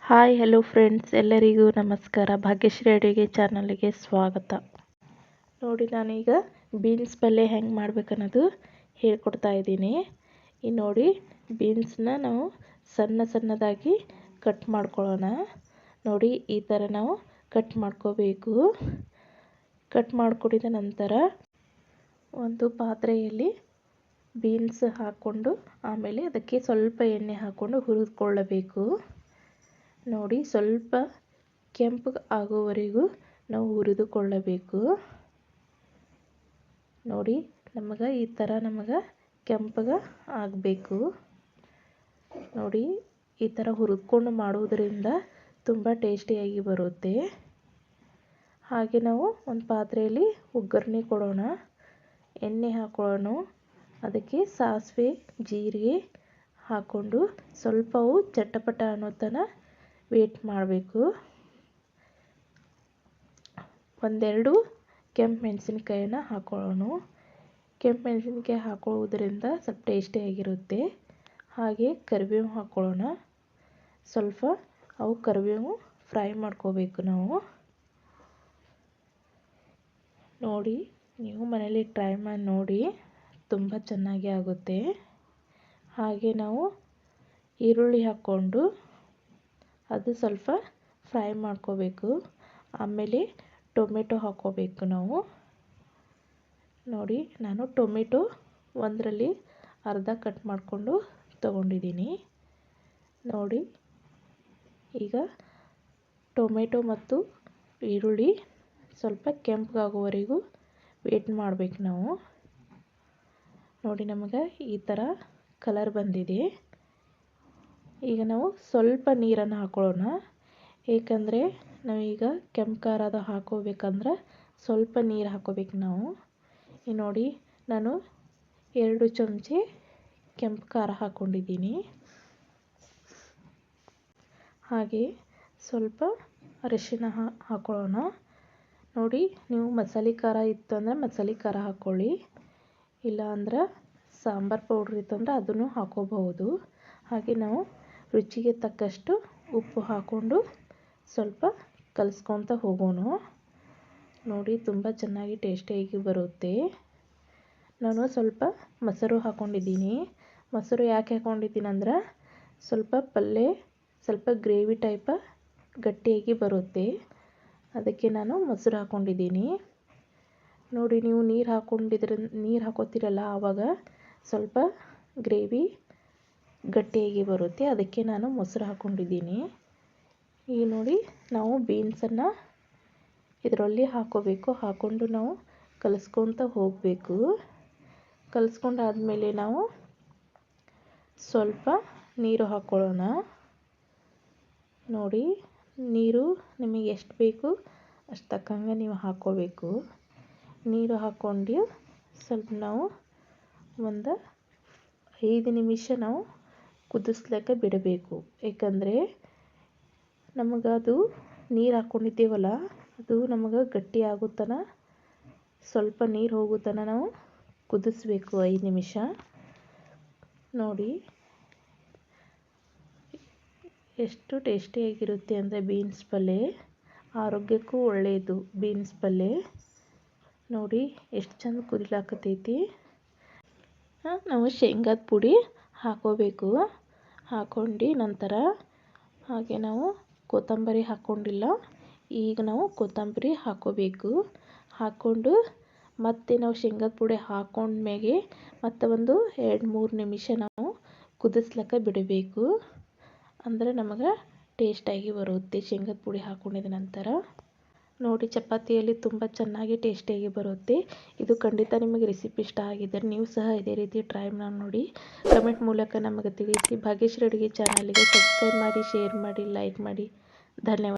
Hi hello friends, ಎಲ್ಲರಿಗೂ ನಮಸ್ಕಾರ. ಭಾಗ್ಯಶ್ರೀ ಅಡುಗೆ ಚಾನಲ್ಗೆ ಸ್ವಾಗತ. ನೋಡಿ, ನಾನೀಗ ಬೀನ್ಸ್ ಪಲ್ಯ ಹೆಂಗೆ ಮಾಡ್ಬೇಕನ್ನೋದು ಹೇಳ್ಕೊಡ್ತಾ ಇದ್ದೀನಿ. ಈ ನೋಡಿ, ಬೀನ್ಸ್ನ ನಾವು ಸಣ್ಣದಾಗಿ ಕಟ್ ಮಾಡ್ಕೊಳ್ಳೋಣ. ನೋಡಿ, ಈ ಥರ ನಾವು ಕಟ್ ಮಾಡ್ಕೋಬೇಕು. ಕಟ್ ಮಾಡ್ಕೊಂಡಿದ ನಂತರ ಒಂದು ಪಾತ್ರೆಯಲ್ಲಿ ಬೀನ್ಸ್ ಹಾಕ್ಕೊಂಡು ಆಮೇಲೆ ಅದಕ್ಕೆ ಸ್ವಲ್ಪ ಎಣ್ಣೆ ಹಾಕ್ಕೊಂಡು ಹುರಿದುಕೊಳ್ಳಬೇಕು. ನೋಡಿ, ಸ್ವಲ್ಪ ಕೆಂಪು ಆಗುವವರೆಗೂ ನಾವು ಹುರಿದುಕೊಳ್ಳಬೇಕು. ನೋಡಿ, ಈ ಥರ ಕೆಂಪಗೆ ಆಗಬೇಕು. ನೋಡಿ, ಈ ಥರ ಹುರಿದುಕೊಂಡು ಮಾಡುವುದರಿಂದ ತುಂಬ ಟೇಸ್ಟಿಯಾಗಿ ಬರುತ್ತೆ. ಹಾಗೆ ನಾವು ಒಂದು ಪಾತ್ರೆಯಲ್ಲಿ ಒಗ್ಗರಣೆ ಕೊಡೋಣ. ಎಣ್ಣೆ ಹಾಕೊಳ್ಳೋಣ. ಅದಕ್ಕೆ ಸಾಸಿವೆ ಜೀರಿಗೆ ಹಾಕ್ಕೊಂಡು ಸ್ವಲ್ಪವು ಚಟಪಟ ಅನ್ನೋ ತನಕ ವೇಟ್ ಮಾಡಬೇಕು. ಒಂದೆರಡು ಕೆಂಪು ಮೆಣಸಿನ್ಕಾಯಿನ ಹಾಕೊಳ್ಳೋಣ. ಕೆಂಪು ಮೆಣಸಿನ್ಕಾಯಿ ಹಾಕೊಳ್ಳೋದ್ರಿಂದ ಸ್ವಲ್ಪ ಟೇಸ್ಟಿಯಾಗಿರುತ್ತೆ. ಹಾಗೆ ಕರಿಬೇವು ಹಾಕ್ಕೊಳ್ಳೋಣ. ಸ್ವಲ್ಪ ಕರಿಬೇವು ಫ್ರೈ ಮಾಡ್ಕೋಬೇಕು ನಾವು. ನೋಡಿ, ನೀವು ಮನೇಲಿ ಟ್ರೈ ಮಾಡಿ ನೋಡಿ, ತುಂಬ ಚೆನ್ನಾಗಿ ಆಗುತ್ತೆ. ಹಾಗೆ ನಾವು ಈರುಳ್ಳಿ ಹಾಕ್ಕೊಂಡು ಅದು ಸ್ವಲ್ಪ ಫ್ರೈ ಮಾಡ್ಕೋಬೇಕು. ಆಮೇಲೆ ಟೊಮೆಟೊ ಹಾಕ್ಕೋಬೇಕು ನಾವು. ನೋಡಿ, ನಾನು ಟೊಮೆಟೊ ಒಂದರಲ್ಲಿ ಅರ್ಧ ಕಟ್ ಮಾಡಿಕೊಂಡು ತಗೊಂಡಿದ್ದೀನಿ. ನೋಡಿ, ಈಗ ಟೊಮೆಟೊ ಮತ್ತು ಈರುಳ್ಳಿ ಸ್ವಲ್ಪ ಕೆಂಪಗಾಗುವವರೆಗೂ ವೇಟ್ ಮಾಡಬೇಕು ನಾವು. ನೋಡಿ, ನಮಗೆ ಈ ಥರ ಕಲರ್ ಬಂದಿದೆ. ಈಗ ನಾವು ಸ್ವಲ್ಪ ನೀರನ್ನು ಹಾಕೊಳ್ಳೋಣ. ಏಕೆಂದರೆ ನಾವೀಗ ಕೆಂಪು ಖಾರದ ಹಾಕೋಬೇಕಂದ್ರೆ ಸ್ವಲ್ಪ ನೀರು ಹಾಕೋಬೇಕು ನಾವು. ನೋಡಿ, ನಾನು 2 ಚಮಚೆ ಕೆಂಪು ಖಾರ ಹಾಕ್ಕೊಂಡಿದ್ದೀನಿ. ಹಾಗೆ ಸ್ವಲ್ಪ ಅರಿಶಿನ ಹಾಕೊಳ್ಳೋಣ. ನೋಡಿ, ನೀವು ಮಸಾಲೆ ಖಾರ ಇತ್ತು ಅಂದರೆ ಮಸಾಲೆ ಖಾರ ಹಾಕ್ಕೊಳ್ಳಿ. ಇಲ್ಲ ಅಂದ್ರೆ ಸಾಂಬಾರು ಪೌಡ್ರ್ ಇತ್ತಂದ್ರೆ ಅದನ್ನು ಹಾಕೋಬಹುದು. ಹಾಗೆ ನಾವು ರುಚಿಗೆ ತಕ್ಕಷ್ಟು ಉಪ್ಪು ಹಾಕ್ಕೊಂಡು ಸ್ವಲ್ಪ ಕಲಿಸ್ಕೊತ ಹೋಗೋಣ. ನೋಡಿ, ತುಂಬ ಚೆನ್ನಾಗಿ ಟೇಸ್ಟಿಯಾಗಿ ಬರುತ್ತೆ. ನಾನು ಸ್ವಲ್ಪ ಮೊಸರು ಹಾಕ್ಕೊಂಡಿದ್ದೀನಿ. ಮೊಸರು ಯಾಕೆ ಹಾಕ್ಕೊಂಡಿದ್ದೀನಿ ಅಂದ್ರೆ ಸ್ವಲ್ಪ ಪಲ್ಯ ಸ್ವಲ್ಪ ಗ್ರೇವಿ ಟೈಪ ಗಟ್ಟಿಯಾಗಿ ಬರುತ್ತೆ. ಅದಕ್ಕೆ ನಾನು ಮೊಸರು ಹಾಕ್ಕೊಂಡಿದ್ದೀನಿ. ನೋಡಿ, ನೀವು ನೀರು ಹಾಕೋತೀರಲ್ಲ, ಆವಾಗ ಸ್ವಲ್ಪ ಗ್ರೇವಿ ಗಟ್ಟಿಯಾಗಿ ಬರುತ್ತೆ. ಅದಕ್ಕೆ ನಾನು ಮೊಸರು ಹಾಕ್ಕೊಂಡಿದ್ದೀನಿ. ಈಗ ನೋಡಿ, ನಾವು ಬೀನ್ಸನ್ನು ಇದರಲ್ಲಿ ಹಾಕ್ಕೋಬೇಕು. ಹಾಕ್ಕೊಂಡು ನಾವು ಕಲಿಸ್ಕೊತ ಹೋಗಬೇಕು. ಕಲಿಸ್ಕೊಂಡಾದ್ಮೇಲೆ ನಾವು ಸ್ವಲ್ಪ ನೀರು ಹಾಕ್ಕೊಳ್ಳೋಣ. ನೋಡಿ, ನೀರು ನಿಮಗೆ ಎಷ್ಟು ಬೇಕು ಅಷ್ಟು ತಕ್ಕಂಗೆ ನೀವು ಹಾಕ್ಕೋಬೇಕು. ನೀರು ಹಾಕ್ಕೊಂಡು ಸ್ವಲ್ಪ ನಾವು ಒಂದು 5 ನಿಮಿಷ ನಾವು ಕುದಿಸ್ಲಿಕ್ಕೆ ಬಿಡಬೇಕು. ಏಕೆಂದರೆ ನಮಗದು ನೀರು ಹಾಕ್ಕೊಂಡಿದ್ದೀವಲ್ಲ, ಅದು ನಮಗೆ ಗಟ್ಟಿ ಆಗುತ್ತನ ಸ್ವಲ್ಪ ನೀರು ಹೋಗುತ್ತನ ನಾವು ಕುದಿಸ್ಬೇಕು 5 ನಿಮಿಷ. ನೋಡಿ, ಎಷ್ಟು ಟೇಸ್ಟಿಯಾಗಿರುತ್ತೆ ಅಂದರೆ ಬೀನ್ಸ್ ಪಲ್ಯ ಆರೋಗ್ಯಕ್ಕೂ ಒಳ್ಳೆಯದು. ಬೀನ್ಸ್ ಪಲ್ಯ ನೋಡಿ ಎಷ್ಟು ಚಂದ ಕುದಿಲಾಕತ್ತೈತಿ. ನಾವು ಶೇಂಗಾದ ಪುಡಿ ಹಾಕೋಬೇಕು. ಹಾಕ್ಕೊಂಡು ನಂತರ ಹಾಗೆ ನಾವು ಕೊತ್ತಂಬರಿ ಹಾಕ್ಕೊಂಡಿಲ್ಲ. ಈಗ ನಾವು ಕೊತ್ತಂಬರಿ ಹಾಕ್ಕೋಬೇಕು. ಹಾಕ್ಕೊಂಡು ಮತ್ತೆ ನಾವು ಶೇಂಗಾದ ಪುಡಿ ಹಾಕ್ಕೊಂಡ್ಮೇಲೆ ಮತ್ತೆ ಒಂದು 2-3 ನಿಮಿಷ ನಾವು ಕುದಿಸ್ಲಿಕ್ಕೆ ಬಿಡಬೇಕು. ಅಂದರೆ ನಮಗೆ ಟೇಸ್ಟಾಗಿ ಬರುತ್ತೆ ಶೇಂಗಾದ ಪುಡಿ ಹಾಕ್ಕೊಂಡಿದ ನಂತರ. ನೋಡಿ, ಚಪಾತಿಯಲ್ಲಿ ತುಂಬ ಚೆನ್ನಾಗಿ ಟೇಸ್ಟಿಯಾಗಿ ಬರುತ್ತೆ. ಇದು ಖಂಡಿತ ನಿಮಗೆ ರೆಸಿಪಿ ಇಷ್ಟ ಆಗಿದ್ದರೆ ನೀವು ಸಹ ಇದೇ ರೀತಿ ಟ್ರೈ ಮಾಡಿ ನೋಡಿ. ಕಮೆಂಟ್ ಮೂಲಕ ನಮಗೆ ತಿಳಿಸಿ. ಭಾಗ್ಯಶ್ರೀ ಅಡುಗೆ ಚಾನಲ್ಗೆ ಸಬ್ಸ್ಕ್ರೈಬ್ ಮಾಡಿ, ಶೇರ್ ಮಾಡಿ, ಲೈಕ್ ಮಾಡಿ. ಧನ್ಯವಾದ.